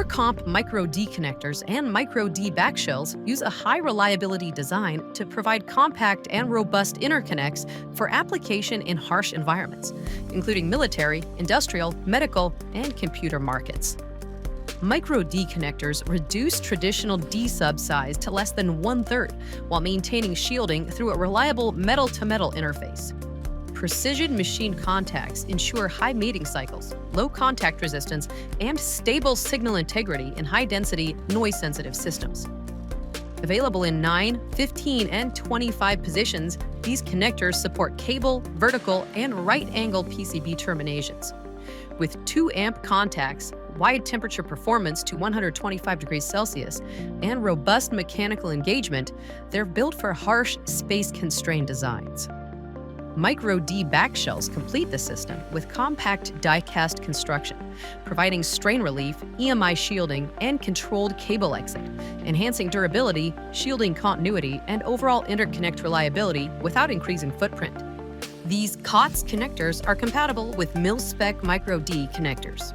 NorComp Micro D connectors and Micro D backshells use a high reliability design to provide compact and robust interconnects for application in harsh environments, including military, industrial, medical, and computer markets. Micro D connectors reduce traditional D sub size to less than 1/3 while maintaining shielding through a reliable metal-to-metal interface. Precision machine contacts ensure high mating cycles, low contact resistance, and stable signal integrity in high-density, noise-sensitive systems. Available in 9, 15, and 25 positions, these connectors support cable, vertical, and right-angle PCB terminations. With 2 amp contacts, wide temperature performance to 125 degrees Celsius, and robust mechanical engagement, they're built for harsh, space-constrained designs. Micro D backshells complete the system with compact die-cast construction, providing strain relief, EMI shielding, and controlled cable exit, enhancing durability, shielding continuity, and overall interconnect reliability without increasing footprint. These COTS connectors are compatible with mil-spec Micro D connectors.